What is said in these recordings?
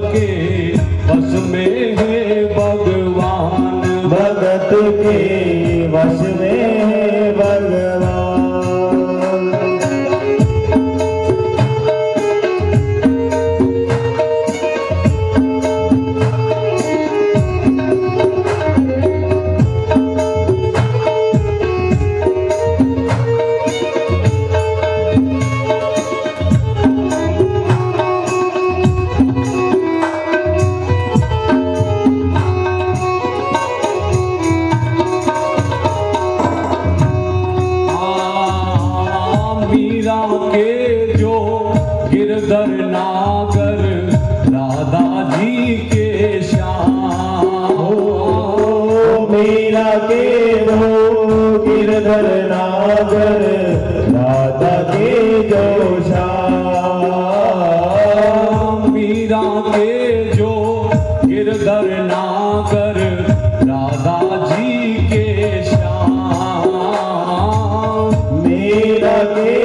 के बस में है भगवान, भगत के वश में है भगवान। के जो गिरधर नागर राधा जी के श्याम, मीरा के जो गिरधर नागर राधा के जो श्याम, मीरा के जो गिरधर नागर राधा जी के श्याम, मीरा के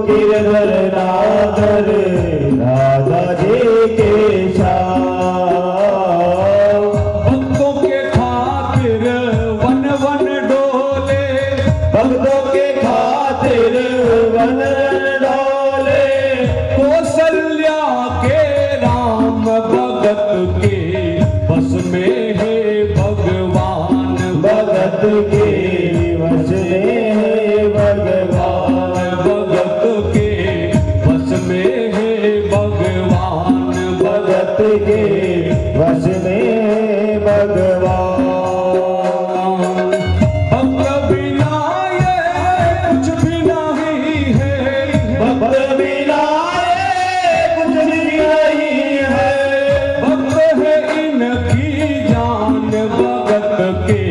गिरधर नागर राधा जी के श्याम। भक्तों के खातिर वन वन डोले, भक्तों के खातिर वन डोले, कौशल्या के राम भगत के बस में है भगवान, भगत के वश में है भगवान। भगत के बस में है भगवान, भगत के वश में है भगवान। भक्त बिना ये कुछ भी नहीं है, भक्त बिना ये कुछ भी नहीं है। भक्त है इनकी जान, भगत के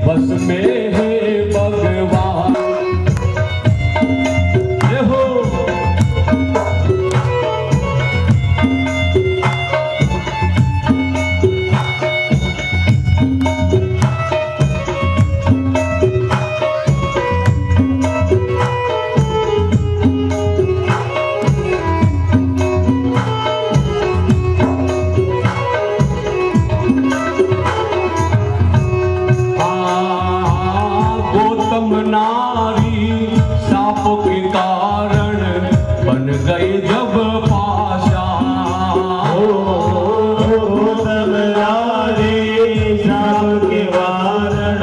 बस में है भगवान। देखो गौतम नारी साप के कारण बन गई जब पाषाण, गौतम नारी साप के कारण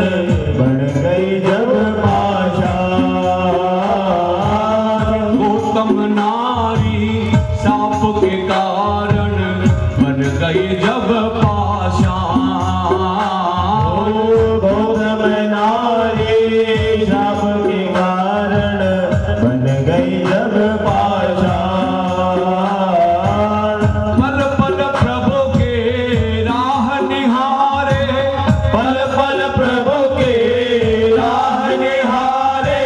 बन गई जब पाषाण। गौतम नारी साप के कारण बन गई जब पाषाण, गौतम नारी साप के कारण बन गई जब पाषाण। पल पल प्रभु के राह निहारे, पल पल प्रभु के राह निहारे,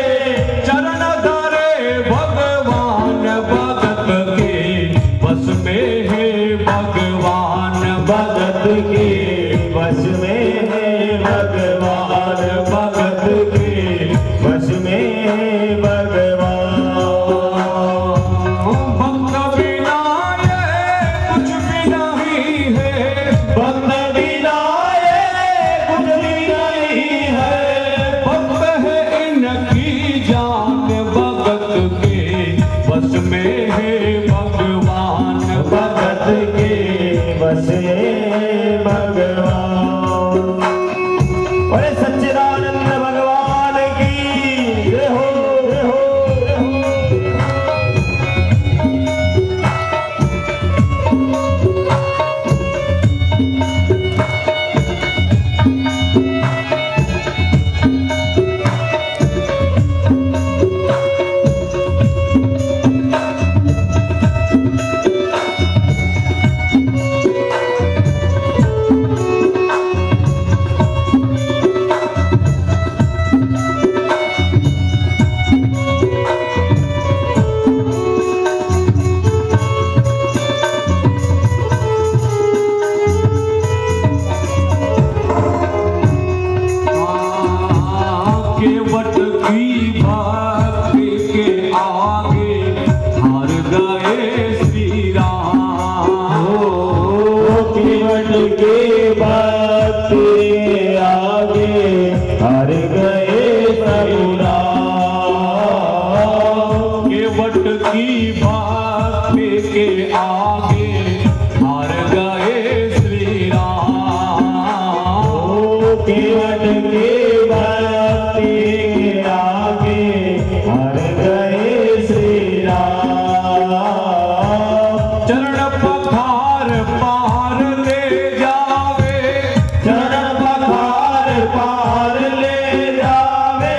चरण धरे भगवान, भगत के बस में है भगवान, भगत के वश में है भगवान। भगत के वश में है भगवान। भक्त बिना ये कुछ भी नहीं है, भक्त बिना ये कुछ भी नहीं है। भक्त है इनकी जान, भगत के बस में है भगवान, भगत के वश में भगवान। बड़े सच्चिदानंद भगवान की जय हो, जय हो, जय हो। के आगे हार गए श्री राम। केवट के भक्ति के आगे हार गए श्री राम। चरण पखार पार ले जावे, चरण पखार पार ले जावे।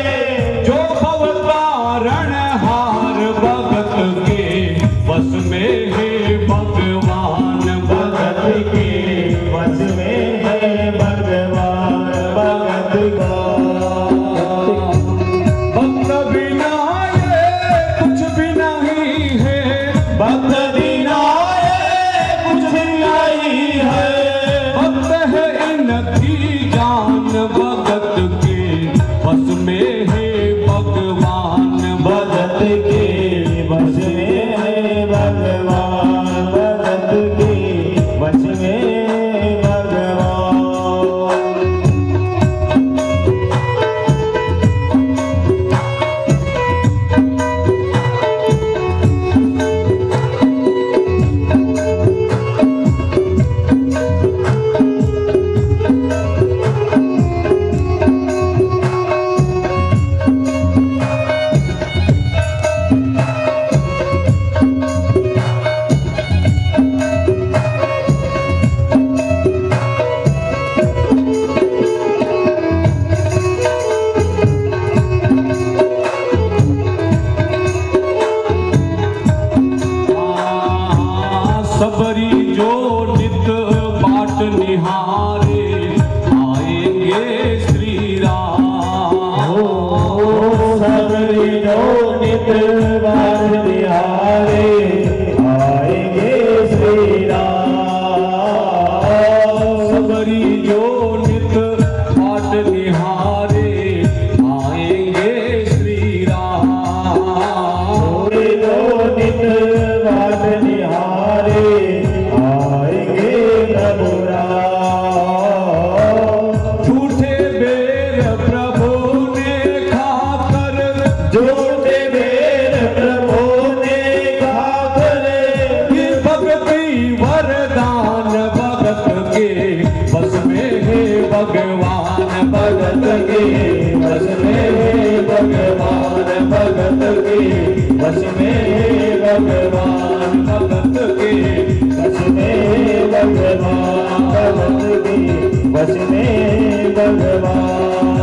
जो भवतारण हार भगत के बस में है भगवान, भगत के वश में है भगवान भगत का। भक्त बिना ये कुछ भी नहीं है, भक्त बिना ये कुछ भी नहीं है। भक्त है इनकी जान भगत के बस में है भगवान, भगत के वश में है भगवान भगत के वश में भगवान। सबरी जो नित बाट निहारे आएंगे श्री राम। सबरी जो नित बार निहारे आएंगे श्री राम। सबरी जो नित बाट निहारे आएंगे श्री राम। सबरी जो नित बार निहारे आएंगे प्रभु राम। झूठे बेर प्रभु ने खाकर, झूठे बेर प्रभु ने खाकर। ये भक्ति वरदान भगत के बस में है भगवान, भगत के वश में है भगवान भगत के वश में है भगवान भगत के वश में है भगवान भगत के वश में है भगवान।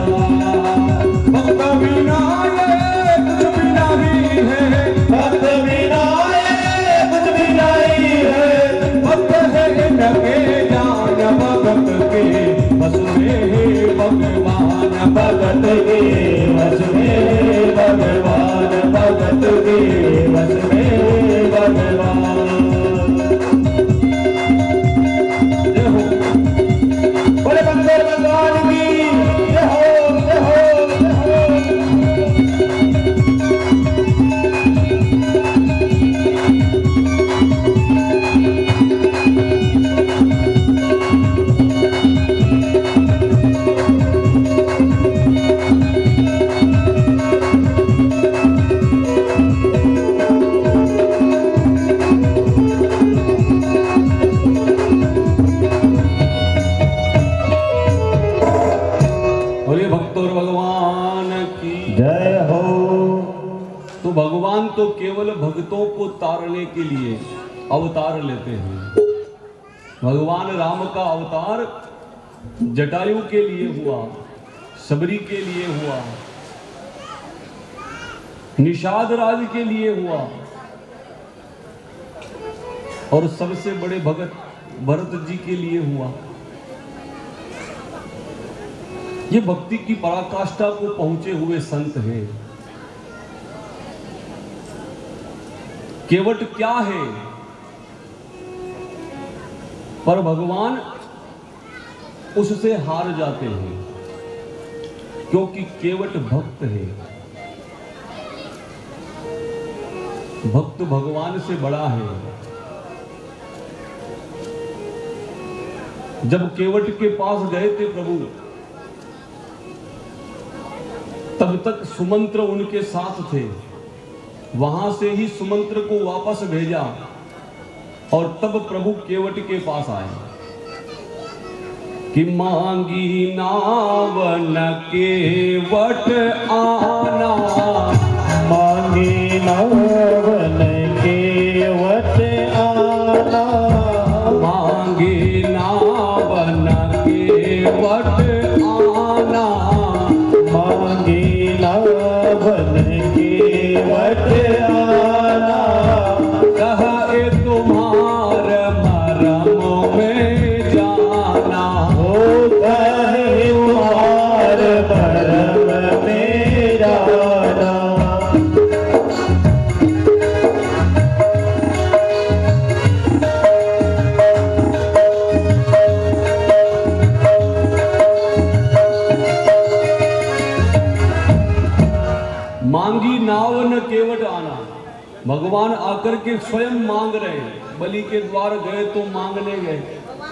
भक्त बिना ये कुछ भी नहीं है, भक्त बिना ये कुछ भी नहीं है। भक्त है इनके जान भगत के बस में है भगवान, भगत के वश में है भगवान भगत के वश में है भगवान। जय हो। बोले बंदर भगवान की जय हो जय हो जय हो। बोले भक्तों भगवान की जय हो। तो भगवान तो केवल भक्तों को तारने के लिए अवतार लेते हैं। भगवान राम का अवतार जटायु के लिए हुआ, सबरी के लिए हुआ, निषाद राज के लिए हुआ, और सबसे बड़े भगत भरत जी के लिए हुआ। ये भक्ति की पराकाष्ठा को पहुंचे हुए संत हैं। केवट क्या है, पर भगवान उससे हार जाते हैं, क्योंकि केवट भक्त है। भक्त भगवान से बड़ा है। जब केवट के पास गए थे प्रभु, तब तक सुमंत्र उनके साथ थे। वहां से ही सुमंत्र को वापस भेजा और तब प्रभु केवट के पास आए कि मांगी नावन केवट आना, मांगी नावन केवट आना, मांगी नावन केवट आना, मांगी नावन केवट आना, कहे तुम्हार मरम में जाना, ओ कहे तुम्हार भरम में जाना। मांगी नावन केवट आना, भगवान आकर के स्वयं मांग रहे हैं। बलि के द्वार गए तो मांगने गए,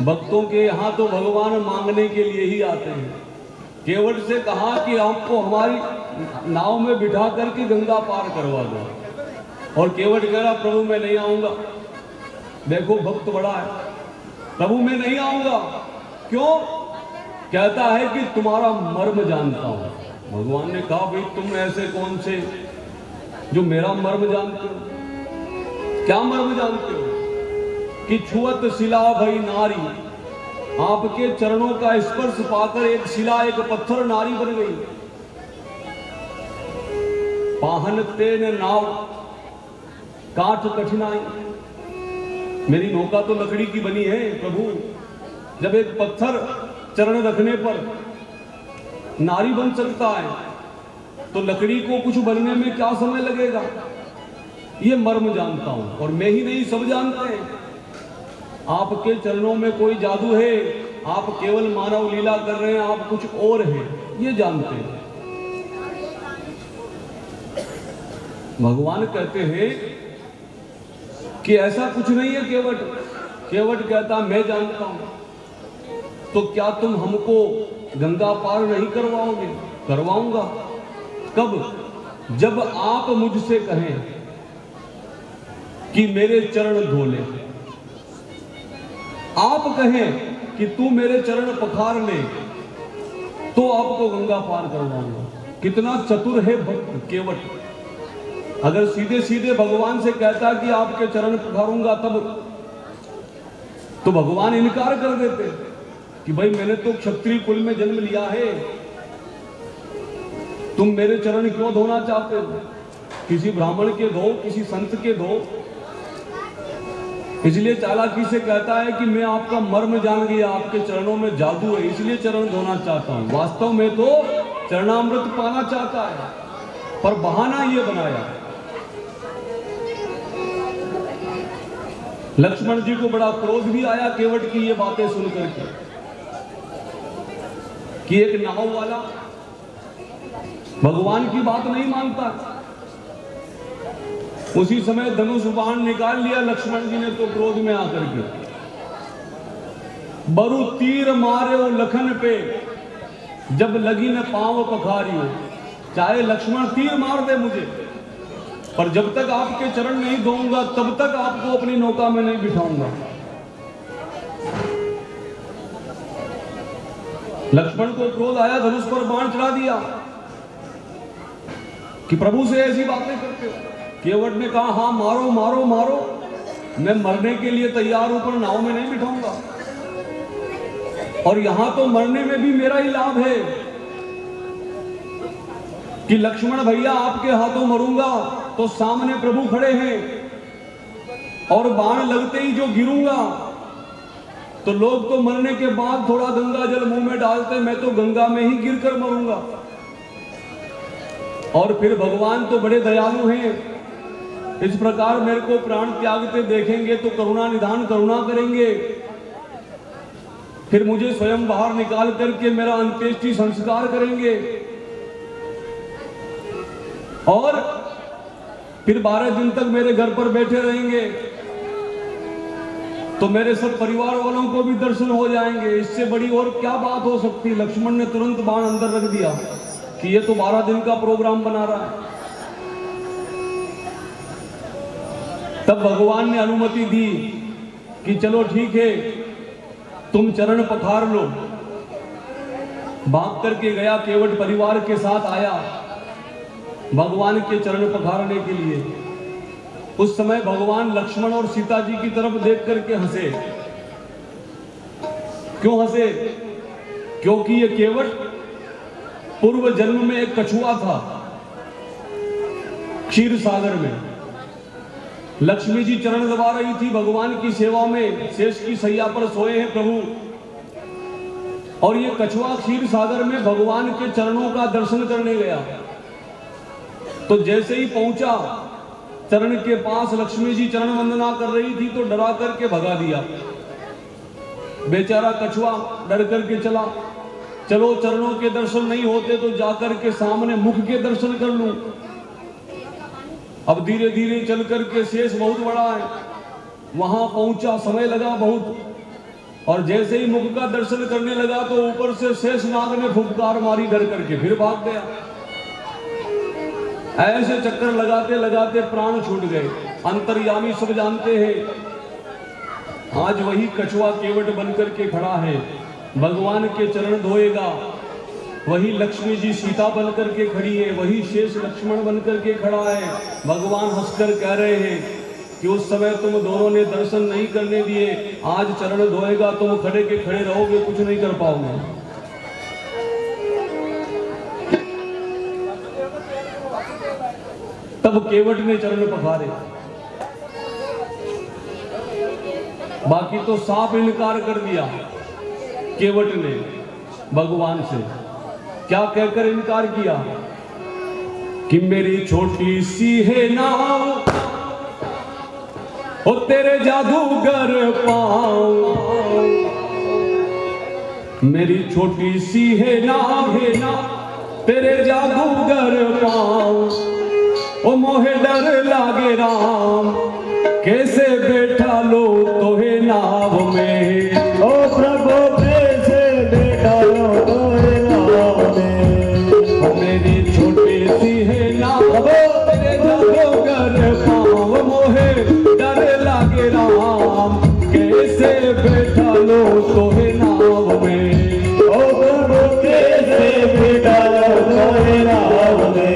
भक्तों के यहाँ तो भगवान मांगने के लिए ही आते हैं। केवट से कहा कि आपको हमारी नाव में बिठा करके गंगा पार करवा दो, और केवट कह रहा प्रभु मैं नहीं आऊंगा। देखो भक्त बड़ा है, प्रभु मैं नहीं आऊंगा। क्यों? कहता है कि तुम्हारा मर्म जानता हूं। भगवान ने कहा भाई तुम ऐसे कौन से जो मेरा मर्म जानते हो? क्या मर्म जानते हो? कि छुअत शिला भई नारी, आपके चरणों का स्पर्श पाकर एक शिला एक पत्थर नारी बन गई। पाहन तेन नाव काठ कठिनाई, मेरी नौका तो लकड़ी की बनी है प्रभु, जब एक पत्थर चरण रखने पर नारी बन सकता है तो लकड़ी को कुछ बनने में क्या समय लगेगा? ये मर्म जानता हूं, और मैं ही नहीं सब जानते हैं। आपके चरणों में कोई जादू है, आप केवल मानव लीला कर रहे हैं, आप कुछ और हैं, ये जानते हैं। भगवान कहते हैं कि ऐसा कुछ नहीं है केवट। केवट कहता मैं जानता हूं। तो क्या तुम हमको गंगा पार नहीं करवाओगे? करवाऊंगा। कब? जब आप मुझसे कहें कि मेरे चरण धो ले, आप कहें कि तू मेरे चरण पखार ले, तो आपको गंगा पार करवाऊंगा। कितना चतुर है भक्त केवट। अगर सीधे सीधे भगवान से कहता कि आपके चरण पखारूंगा तब तो भगवान इनकार कर देते कि भाई मैंने तो क्षत्रिय कुल में जन्म लिया है, तुम मेरे चरण क्यों धोना चाहते हो? किसी ब्राह्मण के धो, किसी संत के धो। इसलिए चालाकी से कहता है कि मैं आपका मर्म जान गया, आपके चरणों में जादू है, इसलिए चरण धोना चाहता हूं। वास्तव में तो चरणामृत पाना चाहता है, पर बहाना ये बनाया। लक्ष्मण जी को बड़ा क्रोध भी आया केवट की ये बातें सुनकर के, कि एक नाव वाला भगवान की बात नहीं मानता। उसी समय धनुष बाण निकाल लिया लक्ष्मण जी ने तो क्रोध में आकर के, बरु तीर मारे लखन पे, जब लगी न पांव पखारियो। चाहे लक्ष्मण तीर मार दे मुझे, पर जब तक आपके चरण नहीं धोऊंगा तब तक आपको अपनी नौका में नहीं बिठाऊंगा। लक्ष्मण को क्रोध आया, धनुष पर बाण चला दिया कि प्रभु से ऐसी बातें करते हो। केवट ने कहा हाँ मारो मारो मारो, मैं मरने के लिए तैयार हूं, पर नाव में नहीं बिठाऊंगा। और यहां तो मरने में भी मेरा ही लाभ है कि लक्ष्मण भैया आपके हाथों मरूंगा तो सामने प्रभु खड़े हैं, और बाण लगते ही जो गिरूंगा तो लोग तो मरने के बाद थोड़ा गंगा जल मुंह में डालते, मैं तो गंगा में ही गिरकर मरूंगा। और फिर भगवान तो बड़े दयालु हैं, इस प्रकार मेरे को प्राण त्यागते देखेंगे तो करुणा निधान करुणा करेंगे, फिर मुझे स्वयं बाहर निकाल करके मेरा अंत्येष्टि संस्कार करेंगे, और फिर 12 दिन तक मेरे घर पर बैठे रहेंगे, तो मेरे सब परिवार वालों को भी दर्शन हो जाएंगे। इससे बड़ी और क्या बात हो सकती। लक्ष्मण ने तुरंत बाण अंदर रख दिया कि ये तो 12 दिन का प्रोग्राम बना रहा है। तब भगवान ने अनुमति दी कि चलो ठीक है, तुम चरण पखार लो। भाग करके गया, केवट परिवार के साथ आया भगवान के चरण पखारने के लिए। उस समय भगवान लक्ष्मण और सीता जी की तरफ देख करके हंसे। क्यों हंसे? क्योंकि ये केवट पूर्व जन्म में एक कछुआ था क्षीर सागर में। लक्ष्मी जी चरण दबा रही थी भगवान की सेवा में, शेष की सैया पर सोए हैं प्रभु, और ये कछुआ क्षीर सागर में भगवान के चरणों का दर्शन करने गया। तो जैसे ही पहुंचा चरण के पास, लक्ष्मी जी चरण वंदना कर रही थी तो डरा करके भगा दिया। बेचारा कछुआ डर करके चला। चलो चरणों के दर्शन नहीं होते तो जाकर के सामने मुख के दर्शन कर लूं। अब धीरे धीरे चल करके, शेष बहुत बड़ा है, वहां पहुंचा, समय लगा बहुत, और जैसे ही मुख का दर्शन करने लगा तो ऊपर से शेष नाग ने फुफकार मारी, डर करके फिर भाग गया। ऐसे चक्कर लगाते लगाते प्राण छूट गए। अंतर्यामी सब जानते हैं। आज वही कछुआ केवट बनकर के खड़ा है, भगवान के चरण धोएगा। वही लक्ष्मी जी सीता बनकर के खड़ी है, वही शेष लक्ष्मण बनकर के खड़ा है। भगवान हंसकर कह रहे हैं कि उस समय तुम दोनों ने दर्शन नहीं करने दिए, आज चरण धोएगा, तुम खड़े के खड़े रहोगे, कुछ नहीं कर पाओगे। तब केवट ने चरण पखारे। बाकी तो साफ इनकार कर दिया केवट ने भगवान से। क्या कहकर इनकार किया कि मेरी छोटी सी है नाव, ओ तेरे जादूगर पाँव, मेरी छोटी सी है नाव, तेरे जादूगर पाँव, ओ मोहे डर लागे राम, कैसे बैठा लो तोहे नाव में, ओ प्रभु कैसे बैठा लो तोहे नाव में। ओ मेरी छोटी सी है नाव, तेरे जादूगर पाँव, मोहे डर लागे राम, कैसे बैठा लो तोहे नाव में, ओ प्रभु कैसे बैठा लो तोहे नाव में।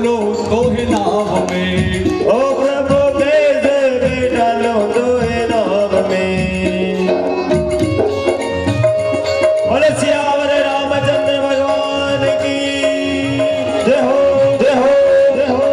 लो तोहे नाव में। ओ प्रभु कैसे बैठा लो तोहे नाव में। बोले सियावर रामचंद्र भगवान की जय हो जय हो जय हो।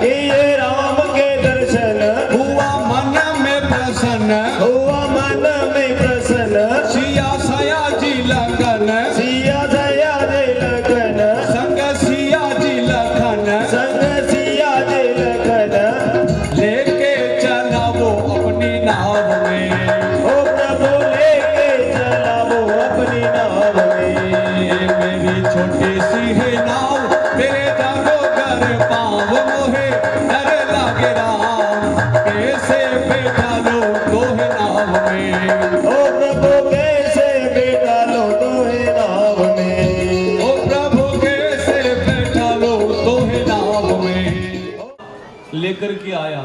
ये राम के दर्शन हुआ मन में प्रसन्न हुआ मन में प्रसन्न। सिया सया जी लगन सिया सया जी लगन संग सिया जी लखन संग सिया जी लगन लेके चला वो अपनी नाव में। ओ प्रभु लेके चला वो अपनी नाव में। मेरी छोटी सी है नाव मेरे दारो घर पाँव मोहे डर लागे राम कैसे बैठा लो तोहे नाव में। ओ प्रभु कैसे बैठा लो तोहे नाव में। ओ प्रभु कैसे बैठा लो तोहे नाव में। लेकर के आया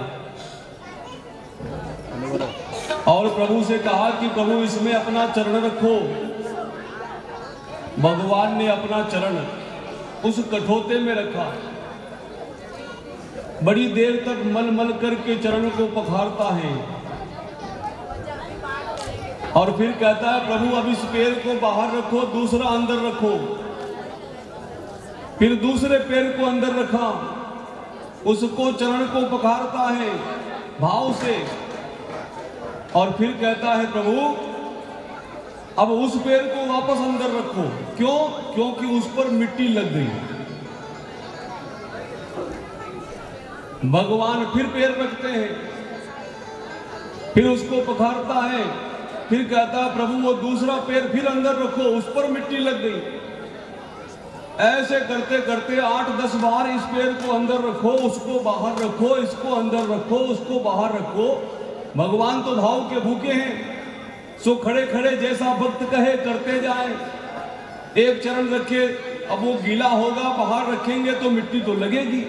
और प्रभु से कहा कि प्रभु इसमें अपना चरण रखो। भगवान ने अपना चरण उस कठोते में रखा। बड़ी देर तक मल मल करके चरण को पखारता है और फिर कहता है प्रभु अब इस पैर को बाहर रखो, दूसरा अंदर रखो। फिर दूसरे पैर को अंदर रखा, उसको चरण को पखारता है भाव से और फिर कहता है प्रभु अब उस पैर को वापस अंदर रखो। क्यों? क्योंकि उस पर मिट्टी लग गई। भगवान फिर पैर रखते हैं, फिर उसको पखारता है, फिर कहता है प्रभु वो दूसरा पैर फिर अंदर रखो, उस पर मिट्टी लग गई। ऐसे करते करते 8-10 बार इस पैर को अंदर रखो, उसको बाहर रखो, इसको अंदर रखो, उसको बाहर रखो। भगवान तो भाव के भूखे हैं, सो खड़े खड़े जैसा भक्त कहे करते जाए। एक चरण रखे, अब वो गीला होगा, बाहर रखेंगे तो मिट्टी तो लगेगी।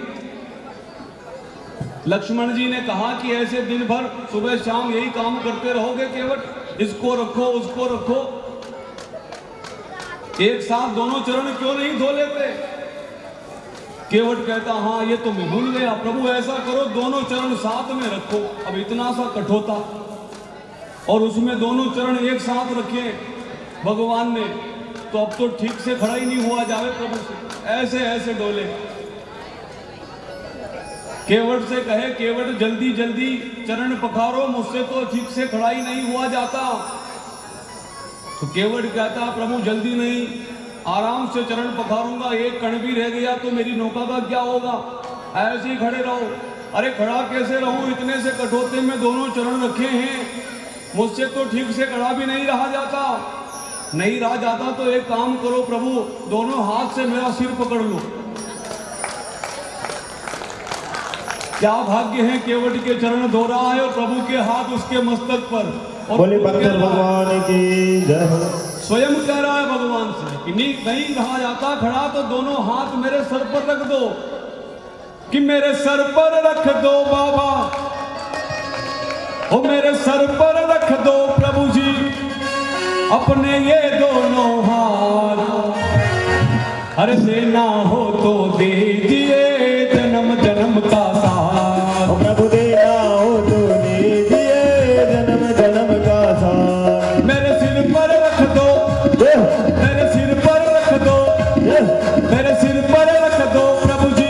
लक्ष्मण जी ने कहा कि ऐसे दिन भर सुबह शाम यही काम करते रहोगे केवट, इसको रखो उसको रखो, एक साथ दोनों चरण क्यों नहीं धो लेते? केवट कहता हाँ ये तो मैं भूल गया। प्रभु ऐसा करो दोनों चरण साथ में रखो। अब इतना सा कठोता और उसमें दोनों चरण एक साथ रखे भगवान ने, तो अब तो ठीक से खड़ा ही नहीं हुआ जावे प्रभु से। ऐसे ऐसे डोले। केवट से कहे केवट जल्दी जल्दी चरण पखारो, मुझसे तो ठीक से खड़ा ही नहीं हुआ जाता। तो केवट कहता प्रभु जल्दी नहीं, आराम से चरण पखारूंगा, एक कण भी रह गया तो मेरी नौका का क्या होगा? ऐसे ही खड़े रहो। अरे खड़ा कैसे रहूं, इतने से कठोते में दोनों चरण रखे हैं, मुझसे तो ठीक से खड़ा भी नहीं रहा जाता। नहीं रहा जाता तो एक काम करो प्रभु, दोनों हाथ से मेरा सिर पकड़ लो। क्या भाग्य है, केवट के चरण धो रहा है और प्रभु के हाथ उसके मस्तक पर। और बोले भक्त भगवान की जय हो। स्वयं कह रहा है भगवान से कि नहीं रहा जाता खड़ा तो दोनों हाथ मेरे सर पर रख दो, कि मेरे सर पर रख दो बाबा, ओ मेरे सर पर रख दो प्रभु जी अपने ये दोनों हाथ, अरे देना हो तो दीजिए जन्म जन्म का साथ, प्रभु देना हो तो दीजिए जन्म जन्म का साथ। मेरे सिर पर रख दो, मेरे सिर पर रख दो, मेरे सिर पर रख दो प्रभु जी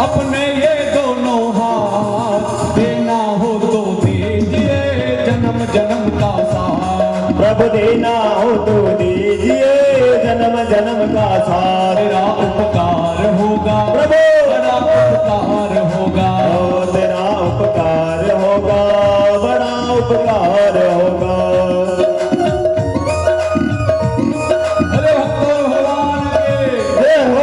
अपने ये दोनों हाथ, देना हो तो दीजिए जन्म जन्म का साथ, प्रभु देना हो तो दीजिए जन्म जन्म का साथ। तेरा उपकार होगा प्रभु बड़ा उपकार होगा, ओ तेरा उपकार होगा बड़ा उपकार होगा। अरे भक्तों भगवान के रे हो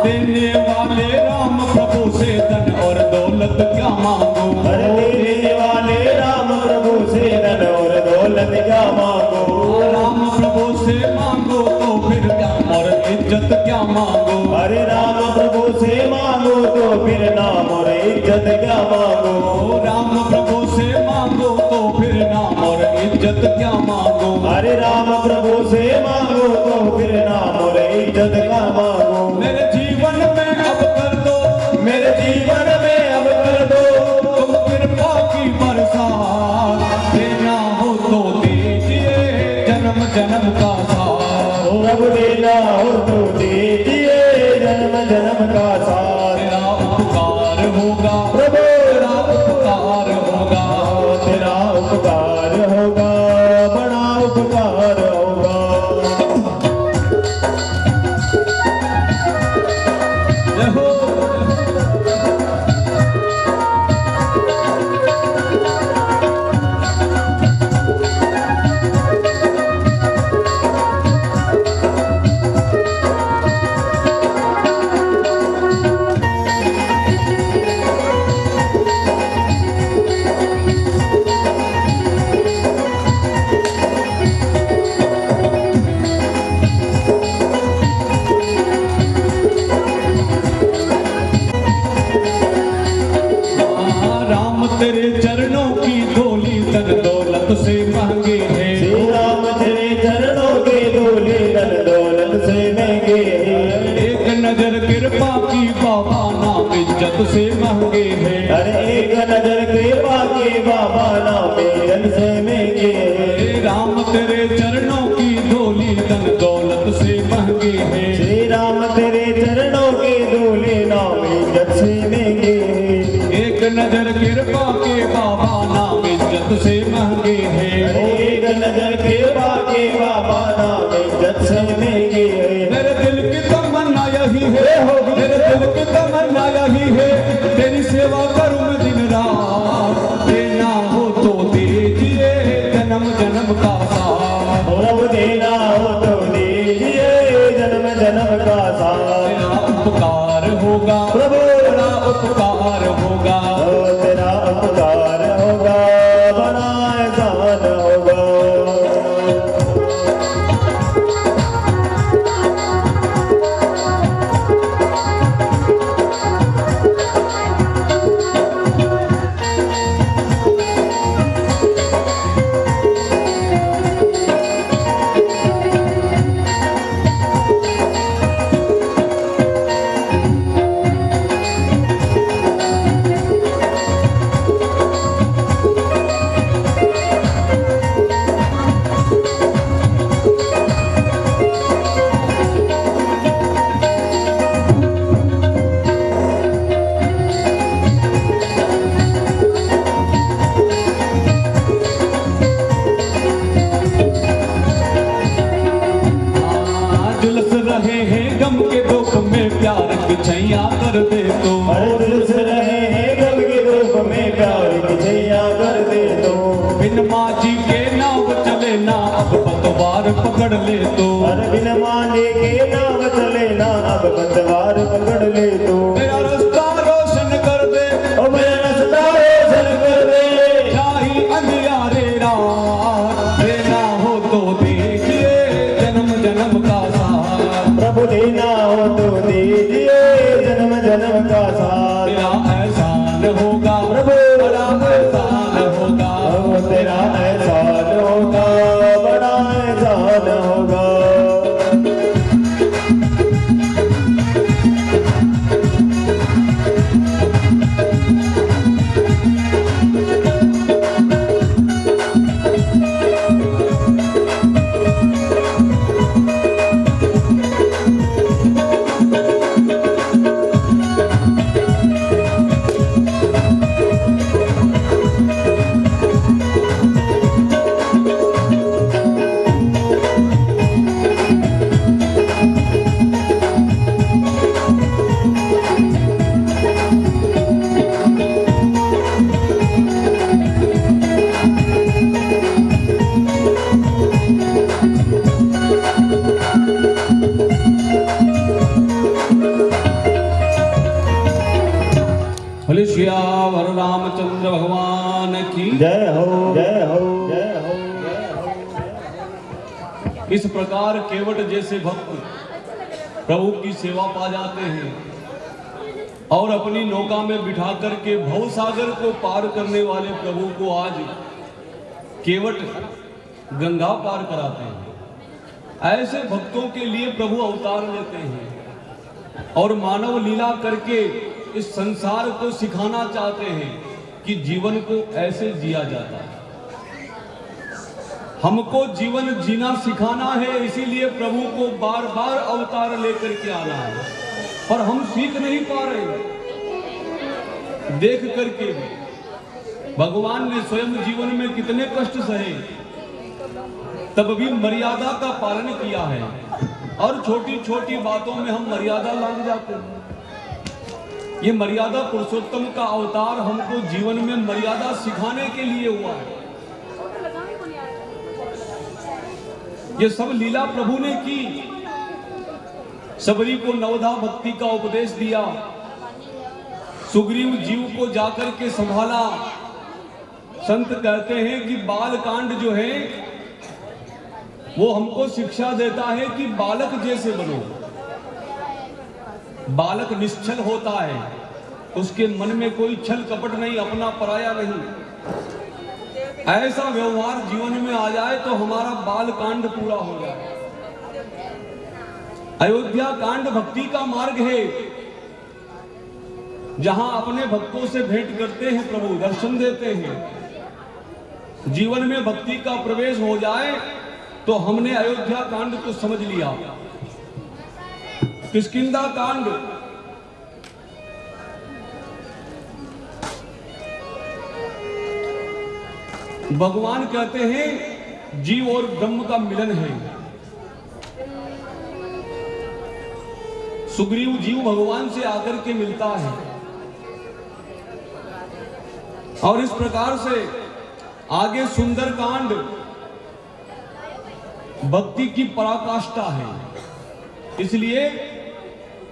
देने वाले राम प्रभु से धन और दौलत क्या मांगो, हर देने वाले राम प्रभु से धन और दौलत क्या मांगो। राम प्रभु से मांगो तो फिर क्या और इज्जत क्या मांगो, हरे राम प्रभु से मांगो तो फिर नाम और इज्जत क्या मांगो। राम प्रभु से मांगो तो फिर नाम और इज्जत क्या मांगो, हरे राम प्रभु से मांगो तो फिर नाम और इज्जत क्या मांगो। मेरे जीवन में अब कर दो, मेरे जीवन में अब कर दो तुम कृपा की बरसात, देना हो तो दीजिए जन्म जन्म का साथ, प्रभु देना हो तो दीजिए जन्म जन्म का साथ। तेरा उपकार होगा प्रभु तेरा उपकार होगा, तेरा उपकार होगा बड़ा उपकार होगा। जय हो। राम तेरे चरणों की धूली धन दौलत से महंगे है, श्री राम तेरे चरणों के धूले धन दौलत से महंगे हैं। एक नजर कृपा की बाबा नाम इज्जत से महंगे है, हर एक नजर के बाके बाबा नाम जन से महंगे हैं। राम तेरे चरणों की धूली धन दौलत से महंगे है, श्री राम तेरे चरणों के धूले नाम जन से महंगे हैं। एक नजर कृपा के बाबा नाम इज्जत से महंगे है, एक नजर के बाके बाबा नाम जन से महंगे हैं। मेरे दिल की तमन्ना यही है, मेरे दिल की तमन्ना यही है, तेरी सेवा करूं मैं दिन रात, देना हो तो दीजिए जन्म जन्म का साथ, प्रभु देना हो तो दीजिए जन्म जन्म का साथ। तेरा उपकार होगा प्रभु बड़ा उपकार होगा, तेरा उपकार होगा बड़ा एहसान होगा। रहे हैं गम के दुख में प्यार की छैया कर दे तो। अरे तुलस रहे हैं गम के दुख में प्यार की छैया कर दे तो। बिन माझी के नाव चले ना अब पतवार पकड़ ले तो। अरे बिन माने के नाव चले ना अब पतवार पकड़ ले तो। मेरा रास्ता रोशन कर दे, ओ मेरा रास्ता रोशन कर दे। शाही अंधियारे रात देना हो तो दीजिए जन्म जन्म का साथ। प्रभु देना हो तो दीजिए जन्म जन्म का साथ। तेरा एहसान होगा प्रभु बड़ा एहसान होगा। ओ तेरा एहसान होगा, बड़ा एहसान होगा। बोले सियावर रामचंद्र भगवान की। जय हो जय हो जय हो जय हो। इस प्रकार केवट जैसे भक्त प्रभु की सेवा पा जाते हैं और अपनी नौका में बिठा करके भव सागर को पार करने वाले प्रभु को आज केवट गंगा पार कराते हैं। ऐसे भक्तों के लिए प्रभु अवतार लेते हैं और मानव लीला करके इस संसार को सिखाना चाहते हैं कि जीवन को ऐसे जिया जाता है। हमको जीवन जीना सिखाना है, इसीलिए प्रभु को बार बार अवतार लेकर के आना है, पर हम सीख नहीं पा रहे। देख करके भी भगवान ने स्वयं जीवन में कितने कष्ट सहे, तब भी मर्यादा का पालन किया है और छोटी छोटी बातों में हम मर्यादा लांघ जाते हैं। ये मर्यादा पुरुषोत्तम का अवतार हमको जीवन में मर्यादा सिखाने के लिए हुआ है। ये सब लीला प्रभु ने की। सबरी को नवधा भक्ति का उपदेश दिया, सुग्रीव जीव को जाकर के संभाला। संत कहते हैं कि बाल कांड जो है वो हमको शिक्षा देता है कि बालक जैसे बनो। बालक निश्चल होता है, उसके मन में कोई छल कपट नहीं, अपना पराया नहीं। ऐसा व्यवहार जीवन में आ जाए तो हमारा बाल कांड पूरा हो जाए। अयोध्या कांड भक्ति का मार्ग है, जहां अपने भक्तों से भेंट करते हैं, प्रभु दर्शन देते हैं। जीवन में भक्ति का प्रवेश हो जाए तो हमने अयोध्या कांड को समझ लिया। किष्किंधा कांड, भगवान कहते हैं जीव और ब्रह्म का मिलन है। सुग्रीव जीव भगवान से आकर के मिलता है और इस प्रकार से आगे सुंदर कांड भक्ति की पराकाष्ठा है। इसलिए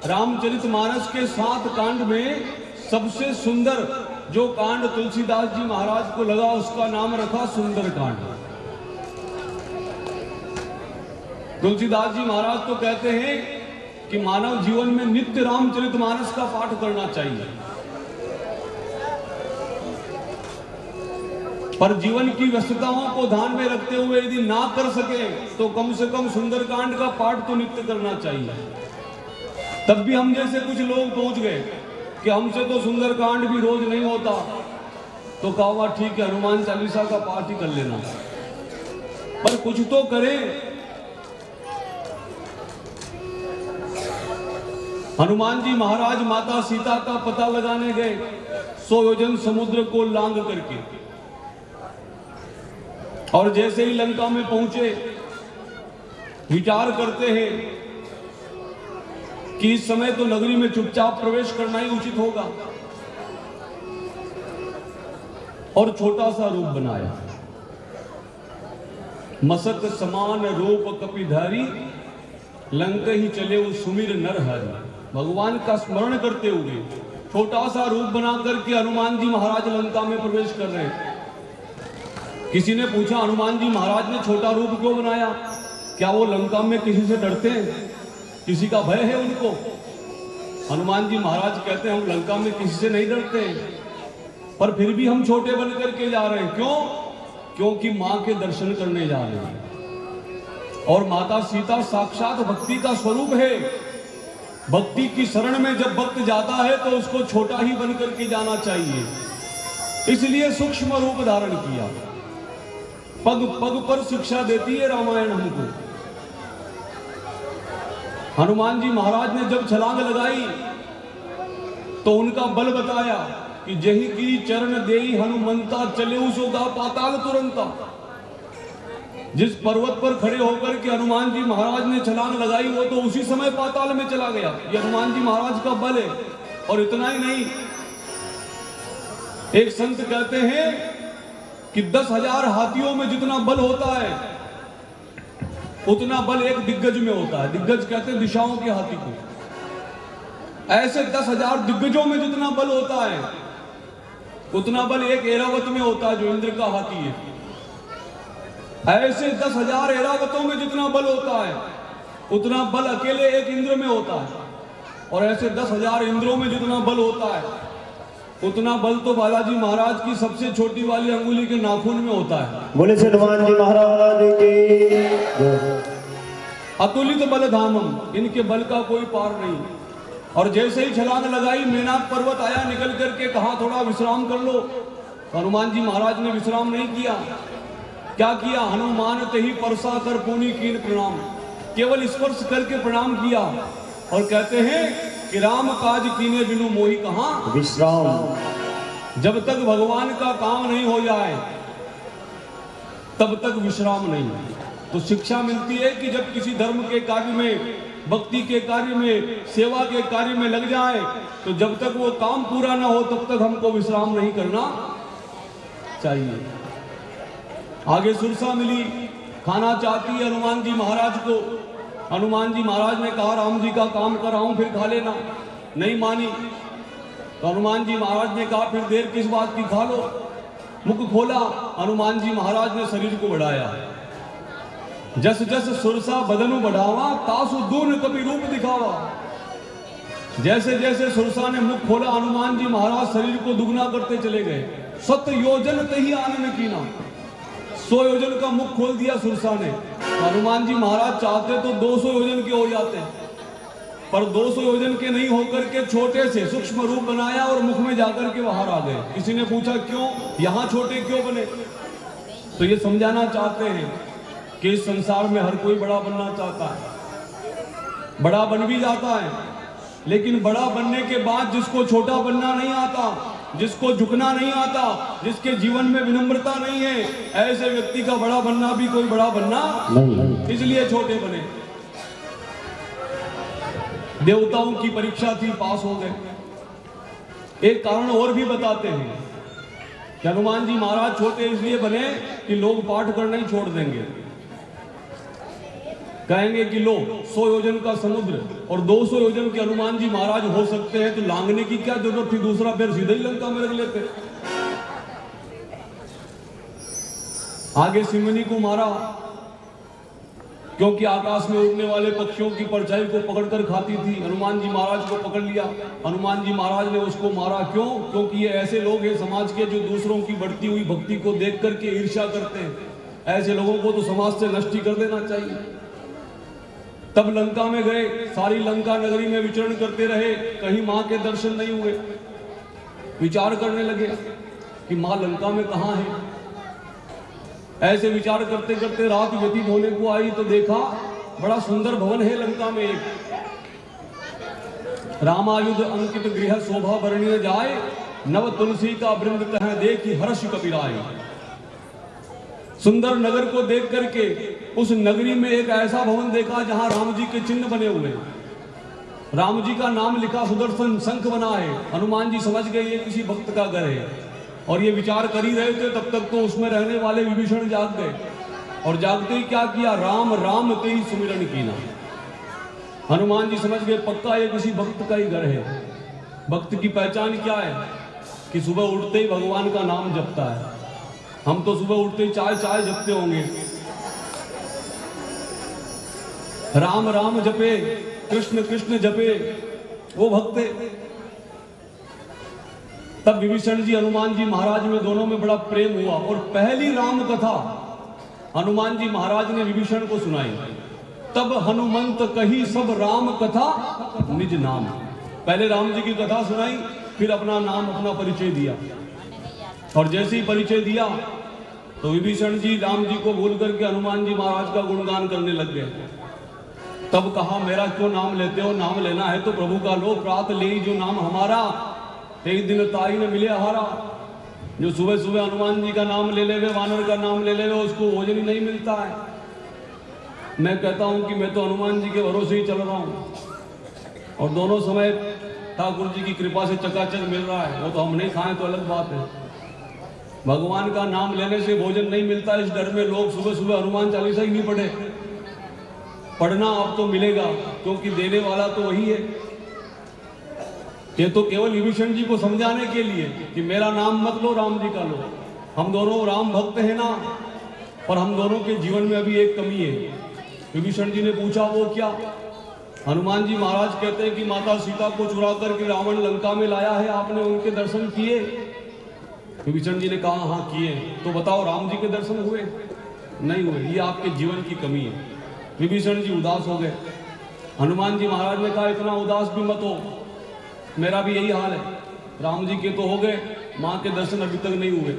रामचरितमानस के 7 कांड में सबसे सुंदर जो कांड तुलसीदास जी महाराज को लगा उसका नाम रखा सुंदर कांड। तुलसीदास जी महाराज तो कहते हैं कि मानव जीवन में नित्य रामचरितमानस का पाठ करना चाहिए, पर जीवन की व्यस्तताओं को ध्यान में रखते हुए यदि ना कर सके तो कम से कम सुंदरकांड का पाठ तो नित्य करना चाहिए। तब भी हम जैसे कुछ लोग पहुंच गए कि हमसे तो सुंदरकांड भी रोज नहीं होता, तो कहा ठीक है हनुमान चालीसा का पाठ ही कर लेना, पर कुछ तो करें। हनुमान जी महाराज माता सीता का पता लगाने गए 100 योजन समुद्र को लांग करके, और जैसे ही लंका में पहुंचे विचार करते हैं कि इस समय तो नगरी में चुपचाप प्रवेश करना ही उचित होगा, और छोटा सा रूप बनाया। मसक समान रूप कपिधारी, लंक ही चले वो सुमिर नर हरि। भगवान का स्मरण करते हुए छोटा सा रूप बना करके हनुमान जी महाराज लंका में प्रवेश कर रहे हैं। किसी ने पूछा, हनुमान जी महाराज ने छोटा रूप क्यों बनाया? क्या वो लंका में किसी से डरते हैं? किसी का भय है उनको? हनुमान जी महाराज कहते हैं, हम लंका में किसी से नहीं डरते हैं, पर फिर भी हम छोटे बन करके जा रहे हैं। क्यों? क्योंकि मां के दर्शन करने जा रहे हैं, और माता सीता साक्षात भक्ति का स्वरूप है। भक्ति की शरण में जब भक्त जाता है तो उसको छोटा ही बन करके जाना चाहिए, इसलिए सूक्ष्म रूप धारण किया। पग पग पर शिक्षा देती है रामायण हमको। हनुमान जी महाराज ने जब छलांग लगाई तो उनका बल बताया कि जही की चरण देई हनुमंता, चले उसोगा पाताल तुरंता। जिस पर्वत पर खड़े होकर के हनुमान जी महाराज ने छलांग लगाई वो तो उसी समय पाताल में चला गया। ये हनुमान जी महाराज का बल है। और इतना ही नहीं, एक संत कहते हैं कि 10,000 हाथियों में जितना बल होता है उतना बल एक दिग्गज में होता है। दिग्गज कहते हैं दिशाओं के हाथी को। ऐसे 10,000 दिग्गजों में जितना बल होता है उतना बल एक ऐरावत में होता है, जो इंद्र का हाथी है। ऐसे 10,000 ऐरावतों में जितना बल होता है उतना बल अकेले एक इंद्र में होता है, और ऐसे 10,000 इंद्रों में जितना बल होता है उतना बल तो बालाजी महाराज की सबसे छोटी वाली अंगुली के नाखून में होता है। बोले श्री हनुमान जी महाराज की। अतुलित बल धामम, इनके बल का कोई पार नहीं। और जैसे ही छलांग लगाई, मेनाक पर्वत आया निकल करके, कहा थोड़ा विश्राम कर लो। हनुमान जी महाराज ने विश्राम नहीं किया। क्या किया? हनुमान ते ही परसा कर पुनि कीन प्रणाम, केवल स्पर्श करके प्रणाम किया और कहते हैं कि राम काज कीने बिनु मोहि कहां विश्राम। जब तक भगवान का काम नहीं हो जाए तब तक विश्राम नहीं। तो शिक्षा मिलती है कि जब किसी धर्म के कार्य में, भक्ति के कार्य में, सेवा के कार्य में लग जाए तो जब तक वो काम पूरा ना हो तब तक हमको विश्राम नहीं करना चाहिए। आगे सुरसा मिली, खाना चाहती है हनुमान जी महाराज को। हनुमान जी महाराज ने कहा, राम जी का काम कराऊं फिर खा लेना। नहीं मानी तो हनुमान जी महाराज ने कहा, फिर देर किस बात की, खा लो। मुख खोला, हनुमान जी महाराज ने शरीर को बढ़ाया। जस जस सुरसा बदनु बढ़ावा, तासु दून कभी रूप दिखावा। जैसे जैसे सुरसा ने मुख खोला, हनुमान जी महाराज शरीर को दुगना करते चले गए। 7 योजन तही आनन कीना, 100 योजन का मुख खोल दिया सुरसा ने। हनुमान जी महाराज चाहते तो 200 योजन के हो जाते, पर 200 योजन के नहीं होकर के छोटे से सूक्ष्म रूप बनाया और मुख में जाकर के बाहर आ गए। किसी ने पूछा क्यों, यहां छोटे क्यों बने? तो ये समझाना चाहते हैं कि इस संसार में हर कोई बड़ा बनना चाहता है, बड़ा बन भी जाता है, लेकिन बड़ा बनने के बाद जिसको छोटा बनना नहीं आता, जिसको झुकना नहीं आता, जिसके जीवन में विनम्रता नहीं है, ऐसे व्यक्ति का बड़ा बनना भी कोई बड़ा बनना नहीं, इसलिए छोटे बने। देवताओं की परीक्षा थी, पास हो गए। एक कारण और भी बताते हैं कि हनुमान जी महाराज छोटे इसलिए बने कि लोग पाठ करना ही छोड़ देंगे। कहेंगे कि लो 100 योजन का समुद्र और 200 योजन के हनुमान जी महाराज हो सकते हैं, तो लांघने की क्या जरूरत थी? दूसरा पैर सीधे ही लंका में रख लेते। आगे सिमनी को मारा, क्योंकि आकाश में उड़ने वाले पक्षियों की परछाई को पकड़कर खाती थी। हनुमान जी महाराज को पकड़ लिया, हनुमान जी महाराज ने उसको मारा। क्यों? क्योंकि ये ऐसे लोग हैं समाज के जो दूसरों की बढ़ती हुई भक्ति को देख करके ईर्ष्या करते हैं। ऐसे लोगों को तो समाज से नष्ट ही कर देना चाहिए। तब लंका में गए, सारी लंका नगरी में विचरण करते रहे, कहीं मां के दर्शन नहीं हुए। विचार करने लगे कि मां लंका में कहां है। ऐसे विचार करते करते रात व्यतीत होने को आई तो देखा बड़ा सुंदर भवन है लंका में एक। रामायुध अंकित गृह शोभा वर्णिय जाए, नव तुलसी का वृंद तह देखी हर्ष कपिराए। सुंदर नगर को देख करके उस नगरी में एक ऐसा भवन देखा जहां राम जी के चिन्ह बने हुए। राम जी का नाम लिखा, सुदर्शन शंख बना है। हनुमान जी समझ गए ये किसी भक्त का घर है, और ये विचार कर ही रहे थे, तब तक तो उसमें रहने वाले विभीषण जाग गए, और जागते ही क्या किया, राम राम ते ही सुमिरन कीना। हनुमान जी समझ गए पक्का ये किसी भक्त का ही घर है। भक्त की पहचान क्या है कि सुबह उठते ही भगवान का नाम जपता है। हम तो सुबह उठते ही चाय चाय जपते होंगे, राम राम जपे, कृष्ण कृष्ण जपे, वो भक्त है। तब विभीषण जी हनुमान जी महाराज में दोनों में बड़ा प्रेम हुआ, और पहली राम कथा हनुमान जी महाराज ने विभीषण को सुनाई। तब हनुमंत कही सब राम कथा निज नाम। पहले राम जी की कथा सुनाई, फिर अपना नाम अपना परिचय दिया, और जैसे ही परिचय दिया तो विभीषण जी राम जी को भूल करके हनुमान जी महाराज का गुणगान करने लग गए। तब कहा मेरा क्यों नाम लेते हो, नाम लेना है तो प्रभु का लो, प्रात ले जो नाम हमारा, एक दिन तारी ने मिले हारा। जो सुबह सुबह हनुमान जी का नाम ले लेवे, वानर का नाम ले लेवे, उसको भोजन ही नहीं मिलता है। मैं कहता हूं कि मैं तो हनुमान जी के भरोसे ही चल रहा हूं, और दोनों समय ठाकुर जी की कृपा से चकाचक मिल रहा है। वो तो हम नहीं खाएं तो अलग बात है। भगवान का नाम लेने से भोजन नहीं मिलता, इस डर में लोग सुबह सुबह हनुमान चालीसा ही नहीं पढ़े। पढ़ना अब तो मिलेगा, क्योंकि देने वाला तो वही है। ये तो केवल विभीषण जी को समझाने के लिए कि मेरा नाम मत लो, राम जी का लो। हम दोनों राम भक्त हैं ना, पर हम दोनों के जीवन में अभी एक कमी है। विभीषण जी ने पूछा वो क्या? हनुमान जी महाराज कहते हैं कि माता सीता को चुरा करके रावण लंका में लाया है, आपने उनके दर्शन किए? विभीषण जी ने कहा हाँ किए। तो बताओ राम जी के दर्शन हुए? नहीं हुए। ये आपके जीवन की कमी है। विभीषण जी उदास हो गए। हनुमान जी महाराज ने कहा इतना उदास भी मत हो, मेरा भी यही हाल है। राम जी के तो हो गए, माँ के दर्शन अभी तक नहीं हुए,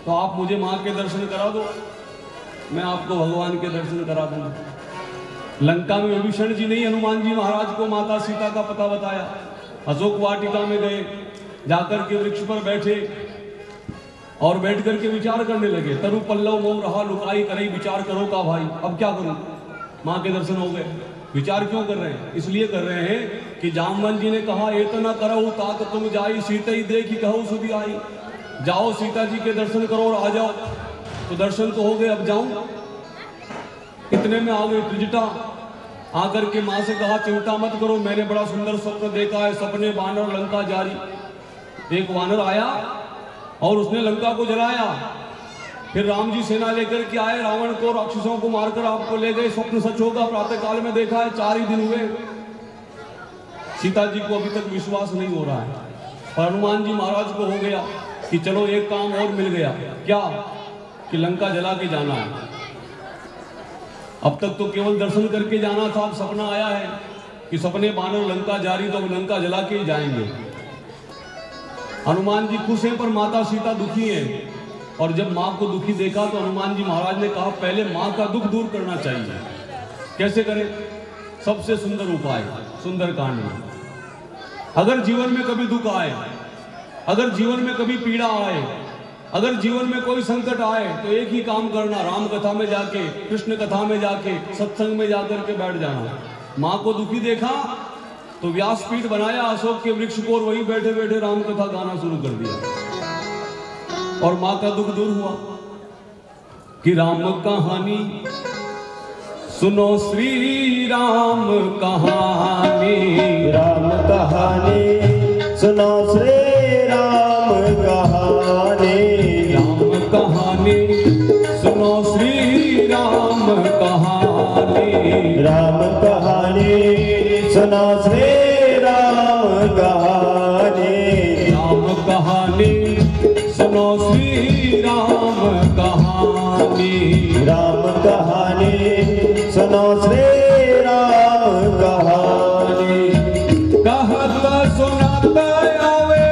तो आप मुझे माँ के दर्शन करा दो, मैं आपको भगवान के दर्शन करा दूंगा। लंका में विभीषण जी ने हनुमान जी महाराज को माता सीता का पता बताया। अशोक वाटिका में गए, जाकर के वृक्ष पर बैठे और बैठ करके विचार करने लगे। तरु पल्लव मोह रहा लुकाई करई, विचार करो का भाई, अब क्या करूं? माँ के दर्शन हो गए। विचार क्यों कर रहे हैं? इसलिए कर रहे हैं कि जामवंत जी ने कहा एतना करहु तात तुम जाई, सीता ही देखी कहू सुधी आई। जाओ सीता जी के दर्शन करो और आ जाओ। तो दर्शन तो हो गए, अब जाऊं? इतने में आ गए त्रिजटा। आकर के माँ से कहा चिंता मत करो, मैंने बड़ा सुंदर स्वप्न देखा है, सपने बानर लंका जारी। एक वानर आया और उसने लंका को जलाया। फिर राम जी सेना लेकर के आए, रावण को राक्षसों को मारकर आपको ले गए। स्वप्न सच होगा, प्रातः काल में देखा है, 4 ही दिन हुए। सीता जी को अभी तक विश्वास नहीं हो रहा है, और हनुमान जी महाराज को हो गया कि चलो एक काम और मिल गया। क्या? कि लंका जला के जाना है। अब तक तो केवल दर्शन करके जाना था, अब सपना आया है कि सपने बानर लंका जारी, तो अब लंका जला के ही जाएंगे। हनुमान जी खुश हैं, पर माता सीता दुखी है। और जब माँ को दुखी देखा तो हनुमान जी महाराज ने कहा पहले माँ का दुख दूर करना चाहिए। कैसे करें? सबसे सुंदर उपाय सुंदर कांड में। अगर जीवन में कभी दुख आए, अगर जीवन में कभी पीड़ा आए, अगर जीवन में कोई संकट आए, तो एक ही काम करना, राम कथा में जाके, कृष्ण कथा में जाके, सत्संग में जाकर के बैठ जाना। माँ को दुखी देखा तो व्यासपीठ बनाया अशोक के वृक्ष को, और वहीं बैठे बैठे राम कथा गाना शुरू कर दिया, और माँ का दुख दूर हुआ। कि राम कहानी सुनो, श्री राम कहानी, राम कहानी सुनो, श्री राम कहानी, राम कहानी सुनो, श्री राम कहानी, राम कहानी सुनो, श्री राम कहानी, राम कहानी सुनो, श्री राम कहानी, राम कहानी सुनो, श्री राम कहानी। कहत सुनत आवे,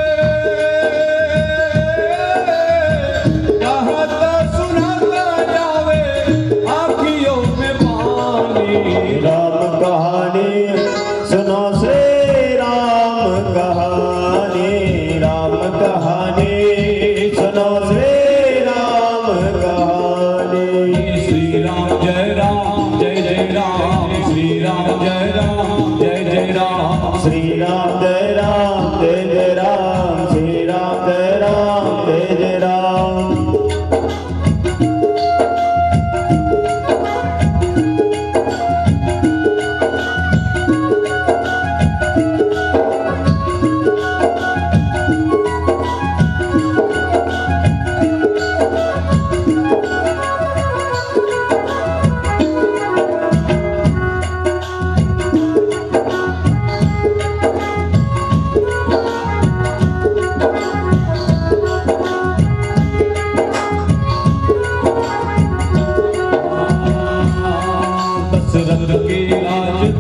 कहत सुनत आवे, आँखियों में पानी। राम कहानी सुनो, श्री राम कहानी, राम कहानी सुनो, श्री राम कहानी। श्री राम जय राम जय जय राम, श्री राम जय राम जय जय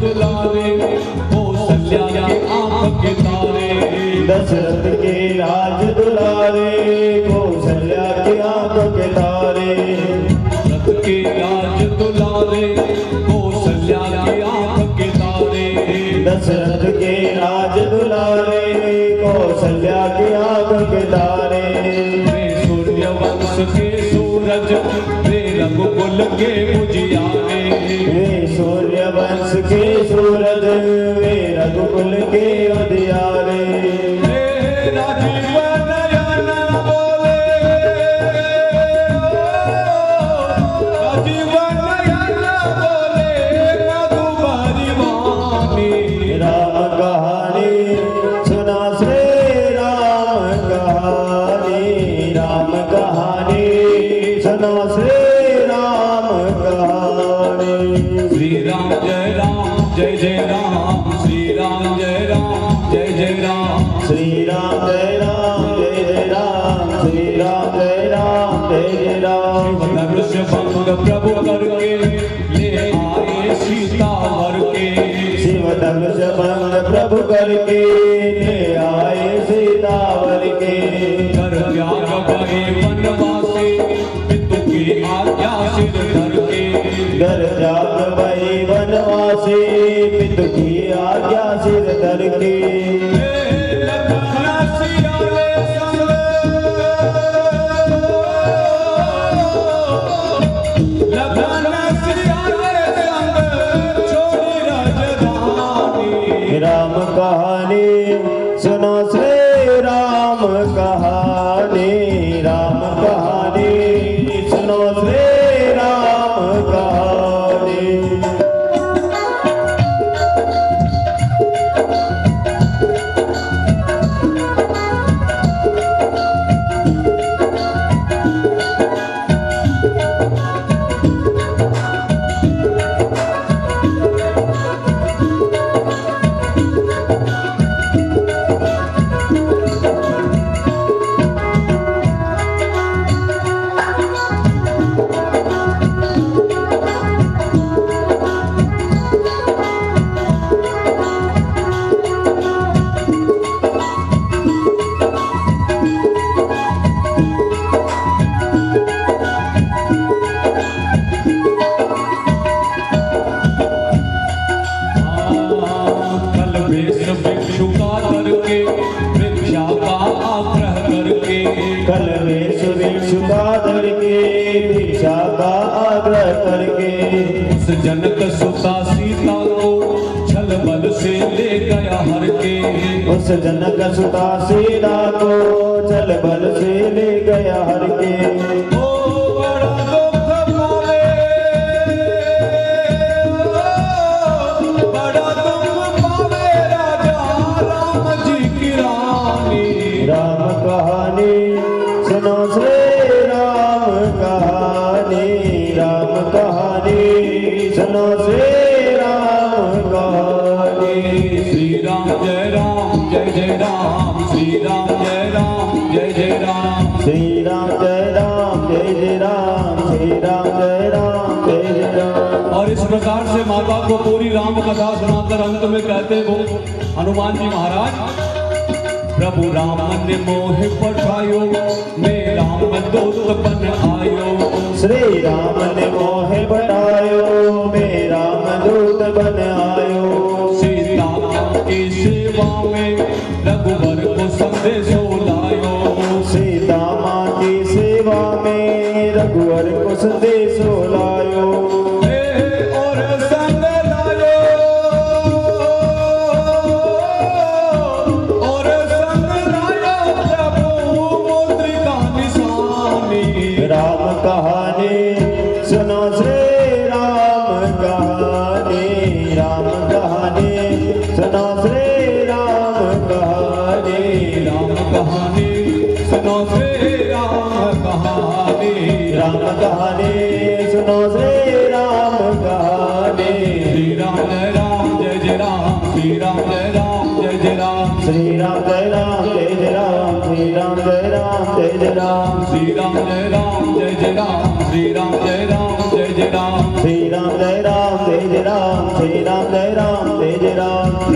दुलारे कौशल्या के आंख के तारे दशरथ के राज दुलारे कौशल्या के आंख के तारे रथ के राज दुलारे कौशल्या के आंख के तारे दशरथ के राज दुलारे कौशल्या के आंख के तारे वे सूर्यवंश के सूरज वे रघुकुल के उजियारे वे सूर्यवंश के सूरज वे रघुकुल के उजियारे राजीव नयन बोले राजीव नयन बोले रघुबरी वाणी राम कहानी सुना श्री राम कहानी राम कहानी सुना श्री राम कहानी श्री राम जय जय राम श्री राम जय जय राम श्री राम जय राम जय जय राम श्री राम जय राम जय जय राम धनुष भंग प्रभु करके ले आए सीता वर के शिव धनुष भंग प्रभु करके ले आए सीतावर के कर त्याग भरे वनवासी पितु की आज्ञा सिर धर के घर जाग भई वनवासी पितु की आज्ञा सिर धर के राम कहानी सुनो श्री राम कहानी राम कहानी सुनो श्री राम कहानी कल वेश भिक्षुका धर के भिक्षा का आग्रह करके उस जनक सुता सीता को छल बल से ले गया हर के उस जनक सुता सीता को चल बल से ले गया हर के ओ बड़ा दुख पावे बड़ा दुख पावे राजा राम जी की रानी राम कहानी सुनो श्री राम कहानी राम कहानी सुनो श्री राम कहानी श्री राम जय जय राम श्री राम जय जय राम श्री राम जय राम जय जय राम श्री राम जय राम जय जय राम। और इस प्रकार से माता को पूरी राम कथा सुनाकर अंत में कहते वो हनुमान जी महाराज प्रभु राम ने मोह पठायो मैं राम दूत बन आयो श्री राम ने मोह बढ़ायो मैं राम दूत बन आयो सीता की सेवा में रघुवर को संदेशो लायो सीता माँ की सेवा में रघुवर को संदेशो लायो और संग लायो और संग लायो प्रभु मुद्रिका निशानी राम कहानी सुनो श्री राम कहानी राम कहानी सुनो श्री राम कहानी राम कहानी सुनो श्री राम कहानी राम कहानी सुनो श्री राम कहानी श्री राम जय जय राम श्री राम जय जय राम श्री राम जय राम जय जय राम श्री राम जय राम जय जय राम श्री राम जय जय राम श्री राम जय जय राम श्री राम जय राम जय जय राम श्री राम जय राम तेज राम